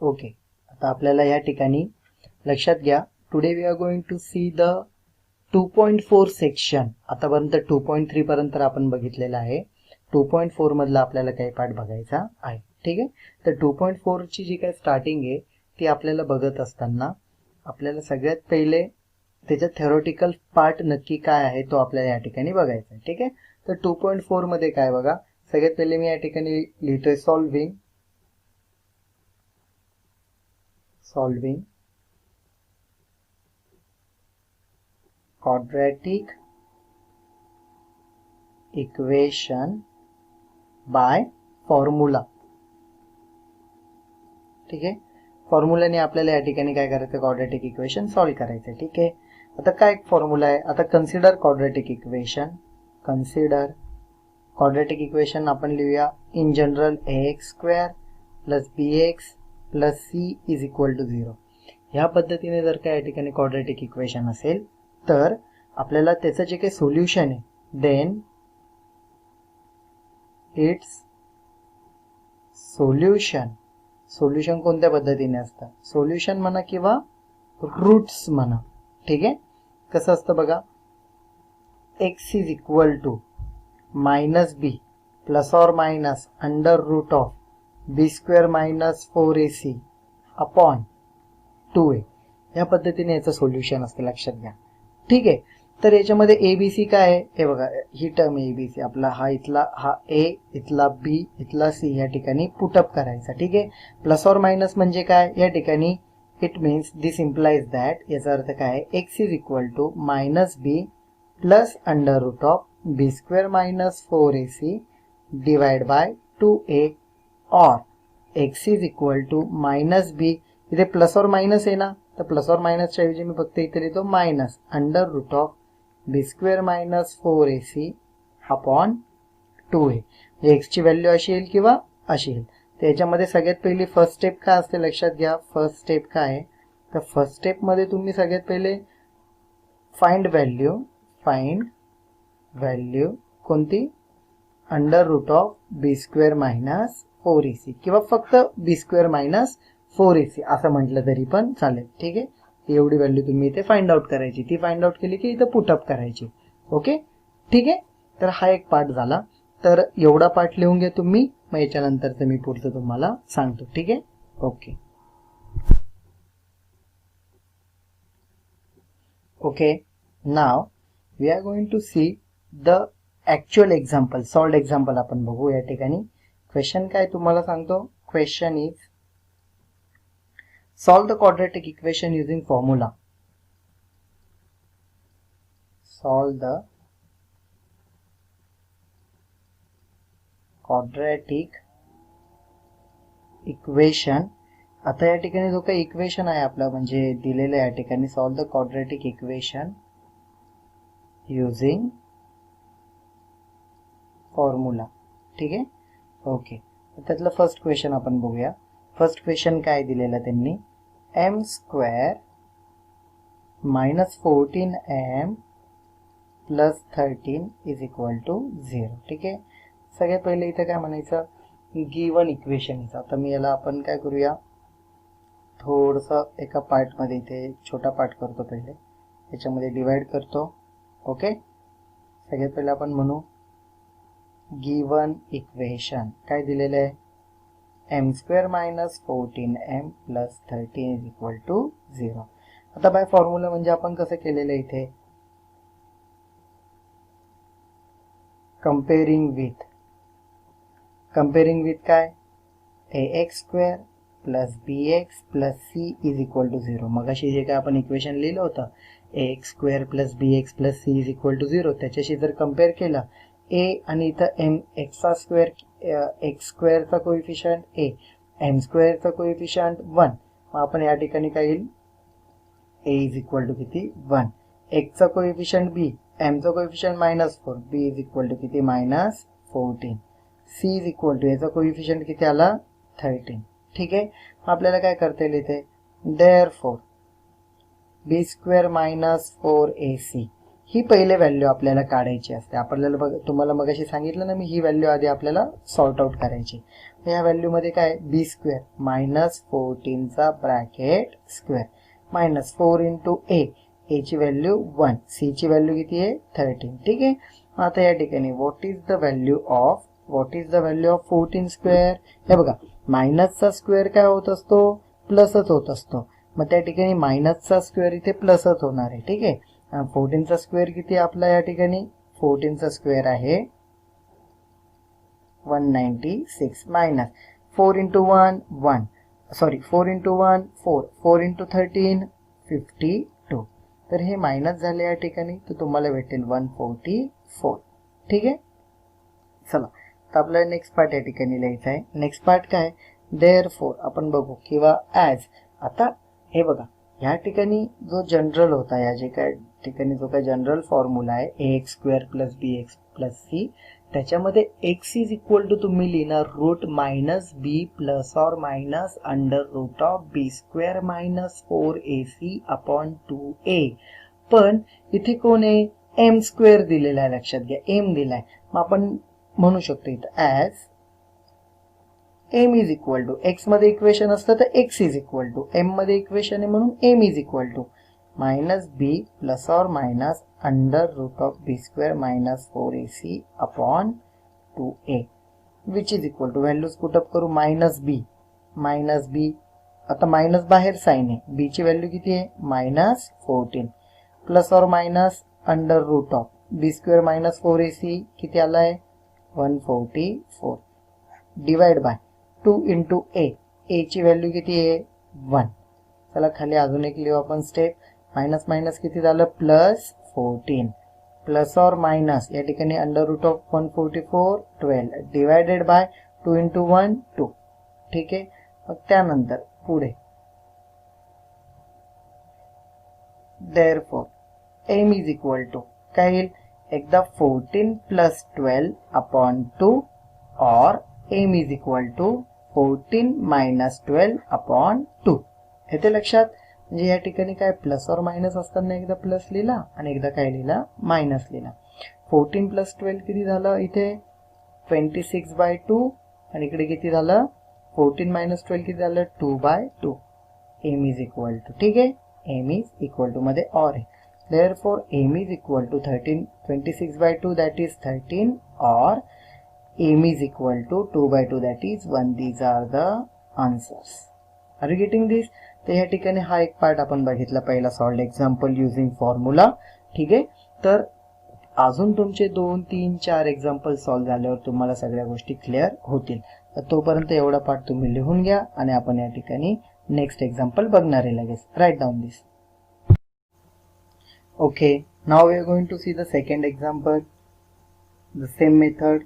Okay, आता आपल्याला या ठिकाणी लक्षात घ्या, today we are going to see the 2.4 section. आतापर्यंत 2.3 पर्यंत आपण बघितलेलं आहे. 2.4 मधला आपल्याला काही पार्ट बघायचा आहे. ठीक आहे, तर 2.4 ची जी काही स्टार्टिंग आहे ती आपल्याला बघत असताना आपल्याला सगळ्यात पहिले त्याच्यात थेरोटिकल पार्ट नक्की काय आहे तो आपल्याला या ठिकाणी बघायचा आहे. ठीक आहे, तर 2.4 मध्ये काय बघा, सगळ्यात पहिले मी या ठिकाणी लिहितोय solving quadratic equation by formula. ठीक आहे, फॉर्म्युलाने आपल्याला या ठिकाणी काय करायचं, क्वाड्रॅटिक इक्वेशन सॉल्व्ह करायचं. ठीक आहे, आता काय फॉर्म्युला आहे, आता कन्सिडर क्वाड्रॅटिक इक्वेशन आपण लिहूया in general ax² plus bx plus c is equal to 0. ह्या पद्धतीने जर का या ठिकाणी क्वाड्रॅटिक इक्वेशन असेल तर आपल्याला त्याचं जे काही सोल्युशन आहे देन इट्स सोल्युशन कोणत्या पद्धतीने असतं, सोल्युशन म्हणा किंवा रूट्स म्हणा. ठीक आहे, कसं असतं बघा, x is equal to minus B plus or minus under root of b² minus 4ac upon 2a. या पद्धतीने याचं सोल्युशन असतं, लक्षात घ्या. ठीक आहे, तर याच्यामध्ये एबीसी काय आहे हे बघा, ही टर्म एबीसी आपला हा ए इथला बी इथला सी या ठिकाणी पुटअप करायचा. ठीक आहे, प्लस ऑर मायनस म्हणजे काय, या ठिकाणी it means this implies that, याचा अर्थ काय आहे, x is equal to minus B plus under root of b² minus 4ac divide by 2a और x is equal to minus b, इथे प्लस और मायनस आहे ना, तर प्लस और मायनसच्या ऐवजी मी फक्त इथे लिहितो minus under root of b² minus 4ac upon 2a. X ची व्हॅल्यू अशी येईल किंवा अशी येईल. तर याच्यामध्ये सगळ्यात पहिली फर्स्ट स्टेप काय असते लक्षात घ्या. फर्स्ट स्टेप काय आहे, तर फर्स्ट स्टेप मध्ये तुम्ही सगळ्यात पहिले फाइंड व्हॅल्यू कोणती, under root of b² minus 4ac किंवा फक्त b² मायनस 4ac असं म्हटलं तरी पण चालेल. ठीक आहे, एवढी व्हॅल्यू तुम्ही इथे फाइंड आउट करायची, ती फाइंड आउट केली की इथं पुटअप करायची. ओके, ठीक आहे, तर हा एक पार्ट झाला. तर एवढा पार्ट लिहून घ्या तुम्ही, मग याच्यानंतरचं मी पुढचं तुम्हाला सांगतो. ठीक आहे, okay. Now we are going to see the actual example, solved example आपण बघू. या ठिकाणी क्वेश्चन काय तुम्हाला सांगतो, question is solve the quadratic equation using formula. Solve the quadratic equation. आता या ठिकाणी जो काही इक्वेशन आहे आपला म्हणजे दिलेलं आहे या ठिकाणी, solve the quadratic equation using formula. ठीक आहे, ओके. त्यातलं फर्स्ट क्वेश्चन आपण बघूया. फर्स्ट क्वेश्चन काय दिलेला त्यांनी, m² minus 14m plus 13 is equal to 0. ठीक आहे, सगळ्यात पहिले इथे काय म्हणायचं, गिवन इक्वेशन. आता मी याला आपण काय करूया, थोडस एका पार्ट मध्ये इथे छोटा पार्ट करतो, पहिले याच्यामध्ये डिवाइड करतो. ओके, सगळ्यात पहिले आपण म्हणू गिवन इक्वेशन काय दिलेलं आहे, m² minus 14m plus 13 is equal to 0. आता बाय फॉर्म्युला म्हणजे आपण कसं केलेलं आहे इथे, कंपेरिंग विथ काय, ax² plus bx plus c is equal to 0. मग अशी जे काय आपण इक्वेशन लिहिलं होतं ax² plus bx plus c is equal to 0, त्याच्याशी जर कम्पेअर केलं a आणि इथं x² चा कोएफिशियंट a, m² चा कोएफिशियंट 1, मग आपण या ठिकाणी काय येईल, a इज इक्वल टू किती 1, x चा कोएफिशियंट b, m चा coefficient -4, b is equal to किती -14, c इज इक्वल टू याचा कोएफिशियंट किती आला 13. ठीक आहे, मग आपल्याला काय करता येईल इथे, देअरफॉर b² मायनस 4ac ही पहिले व्हॅल्यू आपल्याला काढायची असते. आपल्याला तुम्हाला मगाशी सांगितलं ना मी, ही व्हॅल्यू आधी आपल्याला सॉर्ट आउट करायची. या व्हॅल्यू मध्ये काय बी स्क्वेअर मायनस 14 चा ब्रॅकेट स्क्वेअर मायनस 4 इंटू ए ची व्हॅल्यू 1, सी ची व्हॅल्यू किती आहे 13. ठीक आहे. आता या ठिकाणी what is the value of 14 square. हे बघा मायनसचा स्क्वेअर काय होत असतो प्लसच होत असतो. मग त्या ठिकाणी मायनसचा स्क्वेअर इथे प्लसच होणार आहे. ठीक आहे. 14 चा स्क्वेअर किती आपला या ठिकाणी 14 चा स्क्वेअर आहे 196 minus 4 into 1 1 sorry 4 into 1 4 4 into 13 52. तर हे मायनस झाले या ठिकाणी, तर तुम्हाला भेटेल 144. ठीक आहे. चला तर आपल्याला नेक्स्ट पार्ट या ठिकाणी लिहायचा आहे. नेक्स्ट पार्ट काय देअरफॉर आपण बघू किंवा ॲज. आता हे बघा या ठिकाणी जो जनरल होता, या जे काय ठिकाणी जो काय जनरल फॉर्म्युला आहे ax square plus bx plus c, त्याच्यामध्ये x इज इक्वल टू तुम्ही लिहिणार रूट मायनस बी प्लस और minus under root of B square minus 4ac upon 2a. पण इथे कोण आहे एम स्क्वेअर दिलेला आहे, लक्षात घ्या एम दिलाय. मग आपण म्हणू शकतो इथं as m is equal to, x मध्ये इक्वेशन असतं तर x is equal to, m मध्ये इक्वेशन आहे म्हणून m is equal to minus B plus और minus under root of B square minus 4ac upon 2a which is equal to values put up करू minus b आता minus बाहेर sign आहे, बी ची value किती आहे मायनस 14 प्लस और minus under root of B square minus 4ac किती आलाय 144 डिवाइड बाय 2 इंटू ए ची व्हॅल्यू किती आहे 1. चला खाली अजून एक लिहू आपण स्टेप. मायनस मायनस किती झालं प्लस 14 प्लस और मायनस या ठिकाणी under root of 144 12 divided by 2 into 1 2. ठीक आहे. मग त्यानंतर पुढे therefore M is equal to काय येईल एकदा 14 plus 12 upon 2 or M is equal to 14 minus 12 upon 2. येते लक्षात. म्हणजे या ठिकाणी काय प्लस और मायनस असताना एकदा प्लस लिहिला आणि एकदा काय लिहिला मायनस लिहिला. 14 प्लस 12 किती झालं इथे 26/2 आणि इकडे किती झालं 14 मायनस 12 किती झालं 2/2. एम इज इक्वल टू ठीक आहे एम इज इक्वल टू मध्ये और आहे. Therefore M is equal to 26/2 that is 13 or m is equal to 2/2 that is 1. These are the answers. Are you getting this? तर या ठिकाणी हा एक पार्ट आपण बघितला पहिला सॉल्व्ड एक्झाम्पल युजिंग फॉर्म्युला. ठीक आहे. तर अजून तुमचे 2 3 4 एक्झाम्पल सॉल्व्ह झाल्यावर तुम्हाला सगळ्या गोष्टी क्लिअर होतील. तर तोपर्यंत एवढा पार्ट तुम्ही लिहून घ्या आणि आपण या ठिकाणी नेक्स्ट एक्झाम्पल बघणार आहे लगेच. Write down this. Okay now we are going to see the second example. The same method.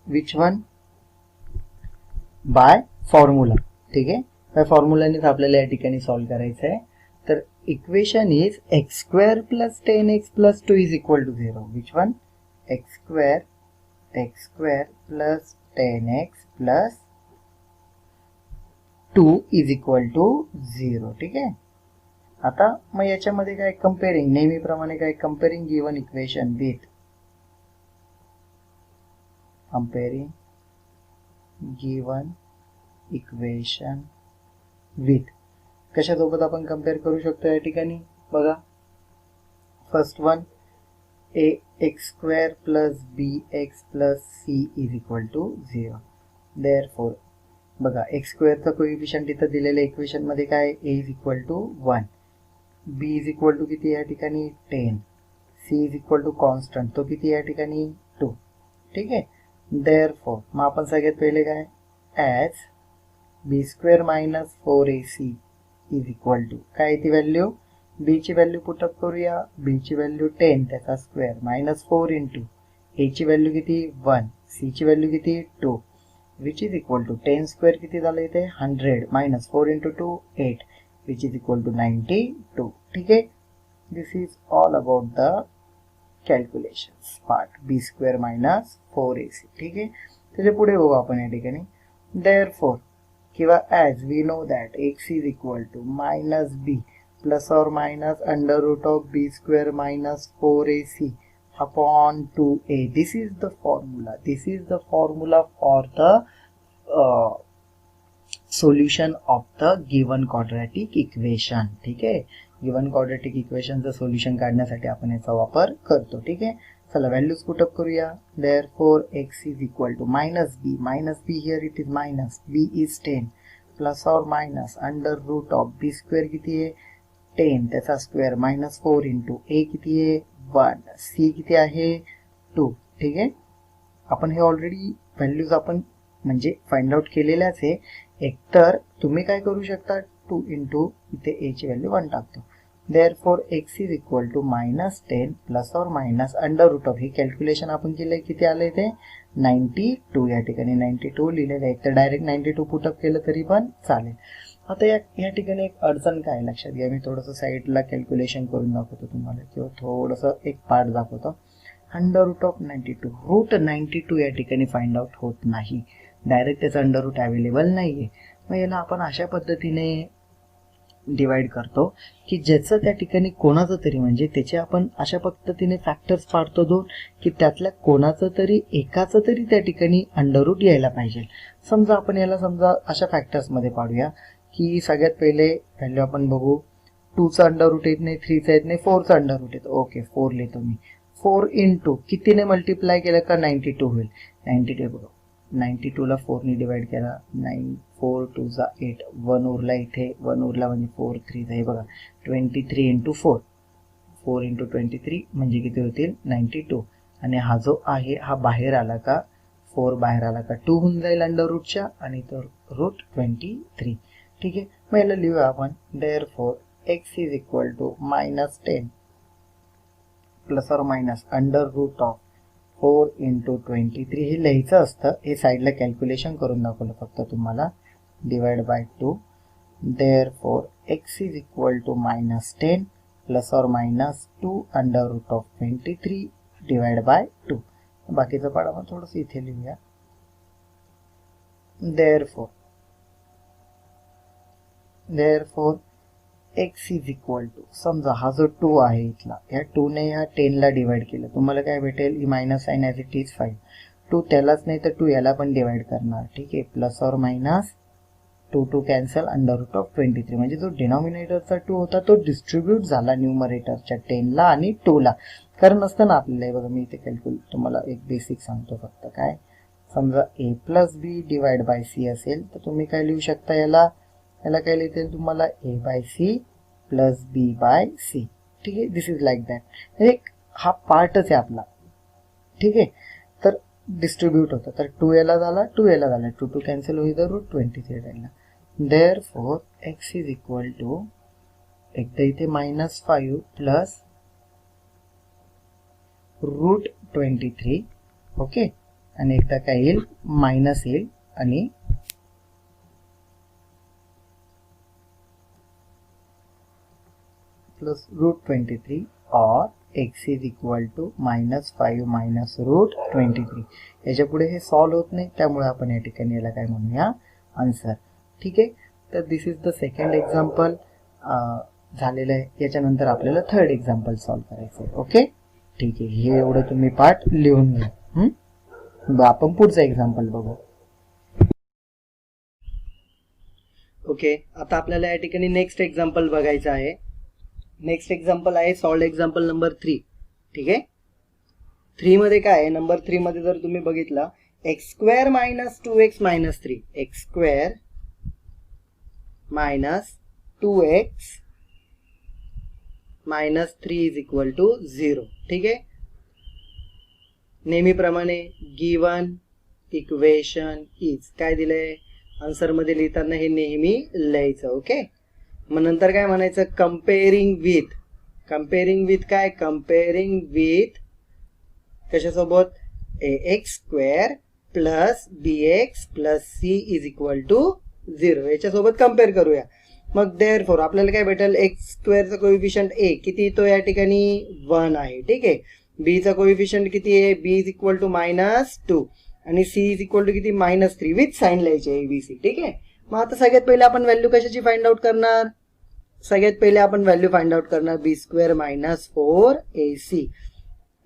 Which one by formula. ठीक आहे. बाय फॉर्म्युलानेच आपल्याला या ठिकाणी सॉल्व्ह करायचं आहे. तर equation is X square plus 10x plus 2 is equal to 0. Which one X square plus 10x plus 2 is equal to 0. ठीक आहे. आता मग याच्यामध्ये काय कंपेअरिंग नेहमीप्रमाणे काय comparing given equation with comparing given equation with कशासोबत आपण कंपेअर करू शकतो या ठिकाणी बघा. First one ax square plus bx plus c is equal to 0. Therefore बघा एक्स स्क्वेअरचा कोइफिशियंट इथं दिलेल्या इक्वेशन मध्ये काय a is equal to 1, b is equal to किती या ठिकाणी 10, c is equal to constant तो किती या ठिकाणी 2. ठीक आहे. देअरफॉर मग आपण सगळ्यात पहिले काय as B square minus 4ac is equal to काय ती व्हॅल्यू बी ची व्हॅल्यू पुटअप करूया. बी ची व्हॅल्यू 10 त्याचा स्क्वेअर मायनस 4 इंटू ए ची व्हॅल्यू किती 1, सी ची व्हॅल्यू किती 2 which is equal to 10 square किती झालं इथे 100 minus 4 into 2 8 which is equal to 92. ठीक आहे. This is all about the calculations part b square minus 4ac. ठीक आहे. त्याच्या पुढे बघू आपण या ठिकाणी देअरफॉर किंवा as we know that x is equal to minus B plus और minus under root of B square minus 4ac upon 2a. This is the formula. This is the formula for the solution of the given quadratic equation. ठीक आहे, given quadratic इक्वेशनचं solution काढण्यासाठी आपण याचा वापर करतो. ठीक आहे, चला व्हॅल्यूज पुटअप करूया. Therefore x is equal to minus b here it is minus b is 10 plus और minus under root of B square किती आहे 10 त्याचा स्क्वेअर मायनस 4 इंटू ए किती आहे 1, सी किती आहे 2. ठीक आहे, आपण हे ऑलरेडी व्हॅल्यूज आपण म्हणजे फाइंड आउट केलेल्याच आहे. एकतर तुम्ही काय करू शकता 2 इंटू इथे ए ची व्हॅल्यू 1 टाकतो. Therefore x is equal to minus 10 plus और मायनस अंडर रूट ऑफ, ही कॅल्क्युलेशन आपण केलंय किती आलंय ते 92. या ठिकाणी 92 लिहिलेलं आहे. तर डायरेक्ट 92 पुटअप केलं तरी पण चालेल. आता या ठिकाणी एक अडचण काय लक्षात घ्या, मी थोडंसं साईडला कॅल्क्युलेशन करून दाखवतो तुम्हाला किंवा थोडंसं एक पार्ट दाखवतो. अंडर रूट ऑफ 92 रूट 92 या ठिकाणी फाइंड आउट होत नाही, डायरेक्ट त्याचं अंडर रूट अवेलेबल नाहीये. मग याला आपण अशा पद्धतीने डिवाइड करतो की ज्याचं त्या ठिकाणी कोणाचं तरी म्हणजे त्याचे आपण अशा पद्धतीने फॅक्टर्स पाडतो दोन की त्यातल्या कोणाचं तरी एकाचं तरी त्या ठिकाणी अंडर रूट यायला पाहिजे. समजा आपण याला समजा अशा फॅक्टर्स मध्ये पाडूया की सगळ्यात पहिले व्हॅल्यू आपण बघू 2चा अंडर रूट येत नाही, 3चा येत नाही, 4चा अंडर रूट येतो. ओके 4 लिहितो मी. 4 इंटू कितीने मल्टिप्लाय केलं का 92 होईल. 92 बघा 92 ला 4 ने डिवाइड केला 9 4 2 जा 8 1 उरला इथे 1 उरला म्हणजे 4 3 जा हे बघा 23 इंटू 4 4 इंटू 23 म्हणजे किती होतील 92. आणि हा जो आहे हा बाहेर आला का 4 बाहेर आला का 2 होऊन जाईल अंडर रूटच्या आणि तो रूट 23. ठीक आहे, मग याला लिहूया आपण. Therefore x is equal to minus 10 plus और minus under root of 4 into 23 हे लिहायचं असतं. हे साईडला कॅल्क्युलेशन करून दाखवलं फक्त तुम्हाला. Divide by 2. Therefore x is equal to minus 10 plus और minus 2 under root of 23 divide by 2. बाकीचं पार्ट आपण थोडंसं इथे लिहूया. Therefore x is equal to समजा हा जो 2 आहे इथला या 2 ने या 10 ला डिवाइड केलं तुम्हाला काय भेटेल ही minus sign as it is 5. 2 त्यालाच नाही तर 2 याला पण डिवाइड करणार. ठीक आहे, प्लस और minus 2 cancel under root of 23 म्हणजे जो डिनॉमिनेटरचा 2 होता तो डिस्ट्रीब्यूट झाला न्यूमरेटरच्या 10 ला आणि 2 ला. कारण असतं ना आपल्याला बघा मी इथे कॅल्क्युलेट तुम्हाला एक बेसिक सांगतो फक्त. काय समजा a plus B divide by C असेल तर तुम्ही काय लिहू शकता याला काय लिहिता येईल तुम्हाला a by C plus B by C. ठीक आहे, दिस इज लाईक दॅट. एक हा पार्टच आहे आपला. ठीक आहे, तर डिस्ट्रीब्यूट होतं तर 2 याला झाला 2 याला झाला 2 कॅन्सल होईल तर रूट 23 राहिला. Therefore x is equal to एकदा इथे मायनस 5 प्लस रूट 23. ओके, आणि एकदा काय येईल मायनस येईल आणि plus route 23 or x is equal to minus 5 minus root 23. याच्या पुढे हे सॉल्व होत नाही त्यामुळे आपण या ठिकाणी याला काय म्हणूया आन्सर. ठीक आहे, तर दिस इज द सेकंड एक्झाम्पल झालेलं आहे. याच्यानंतर आपल्याला थर्ड एक्झाम्पल सॉल्व करायचं आहे. ओके ठीक आहे, हे एवढं तुम्ही पार्ट लिहून घ्या. आपण पुढचं एक्झाम्पल बघू. ओके, आता आपल्याला या ठिकाणी नेक्स्ट एक्झाम्पल बघायचं आहे. नेक्स्ट एक्झाम्पल आहे सॉल्व एक्झाम्पल नंबर 3. ठीक आहे, 3 मध्ये काय आहे नंबर 3 मध्ये जर तुम्ही बघितलं X square minus 2x minus 3 X square minus 2x minus 3 is equal to 0. ठीक आहे, नेहमीप्रमाणे गिवन इक्वेशन इज काय दिलंय आन्सर मध्ये लिहिताना हे नेहमी लिहायचं. ओके, मग नंतर काय म्हणायचं कंपेअरिंग विथ काय कंपेअरिंग विथ कशासोबत ax square plus bx plus c is equal to 0 याच्यासोबत कम्पेअर करूया. मग देअरफॉर आपल्याला काय भेटेल एक्स स्क्वेअरचा कोएफिशियंट a किती तो या ठिकाणी 1 आहे. ठीक आहे, b चा कोएफिशियंट किती आहे b is equal to minus 2 आणि c इज इक्वल टू किती मायनस 3 विथ साइन लिहायचे abc. ठीक आहे, मग आता सगळ्यात पहिले आपण व्हॅल्यू कशाची फाइंड आउट करणार सगळ्यात पहिले आपण व्हॅल्यू फाइंड आउट करणार b square minus 4ac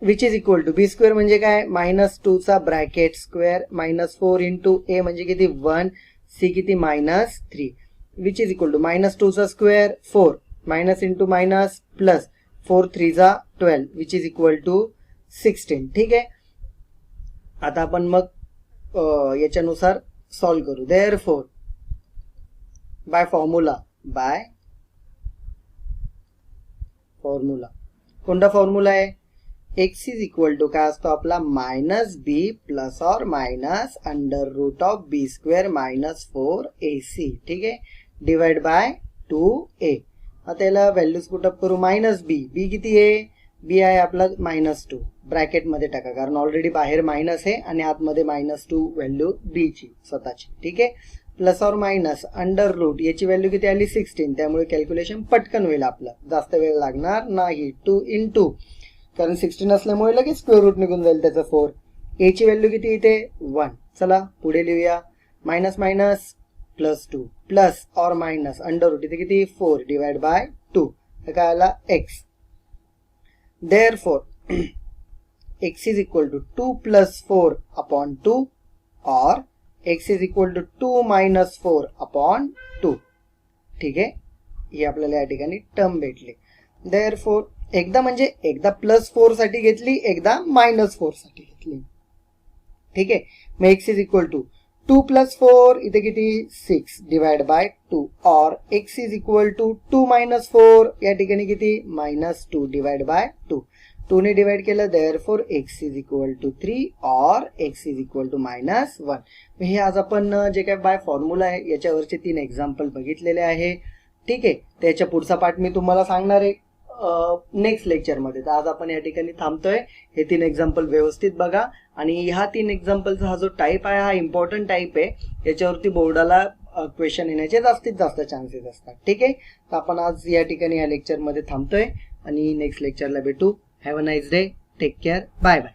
which is equal to b square म्हणजे काय -2 चा ब्रॅकेट स्क्वेअर -4 इंटू ए म्हणजे किती 1 सी किती -3 विच इज इक्वल टू -2 चा square 4 minus into minus plus 4 3 जा 12 विच इज इक्वल टू 16. ठीक आहे. आता आपण मग याच्यानुसार सॉल्व करू. देअरफॉर बाय फॉर्म्युला कोणता फॉर्म्युला आहे x इज इक्वल टू काय असतो आपला -b प्लस और minus under root of B square minus 4ac. ठीक आहे. Divide by 2a. आता याला व्हॅल्यूज पुटअप करू -b किती आहे b आहे आपला -2 ब्रॅकेट मध्ये टाका कारण ऑलरेडी बाहेर मायनस आहे आणि आतमध्ये -2 व्हॅल्यू b ची स्वतःची. ठीक आहे. प्लस और मायनस अंडर रूट याची व्हॅल्यू किती आली 16 त्यामुळे कॅल्क्युलेशन पटकन होईल आपलं जास्त वेळ लागणार नाही. 2 इंटू कारण 16 असल्यामुळे लगेच स्क्वेअर रूट निघून जाईल त्याचं 4. a ची व्हॅल्यू किती इथे 1. चला पुढे लिहूया मायनस मायनस +2 प्लस और मायनस अंडर रूट इथे किती 4 डिवाइड बाय 2 तर काय आला x. Therefore x is equal to 2 + 4 upon 2 or x is equal to 2 - 4 upon 2. ठीक आहे. ही आपल्याला या ठिकाणी टर्म भेटली. देअरफॉर एकदा +4 साठी घेतली एकदा -4 साठी घेतली. ठीक आहे. मग x इज इक्वल टू 2 + 4 इथे किती 6 divide by 2 or x is equal to 2 - 4 या ठिकाणी किती -2 डिवाइड बाय 2. 2 ने डिवाइड केलं therefore x is equal to 3 or x is equal to -1. हे आज आपण जे काय बाय फॉर्म्युला आहे याच्यावरचे 3 एक्झाम्पल बघितलेले आहे. ठीक आहे. त्याच्या पुढचा पार्ट मी तुम्हाला सांगणार आहे नेक्स्ट लेक्चरमध्ये. तर आज आपण या ठिकाणी थांबतोय. हे 3 एक्झाम्पल व्यवस्थित बघा आणि ह्या 3 एक्झाम्पलचा हा जो टाईप आहे हा इम्पॉर्टंट टाईप आहे. याच्यावरती बोर्डाला क्वेश्चन येण्याचे जास्तीत जास्त चान्सेस असतात. ठीक आहे. तर आपण आज या ठिकाणी या लेक्चरमध्ये थांबतोय आणि नेक्स्ट लेक्चरला भेटू. Have a nice day. Take care. Bye bye.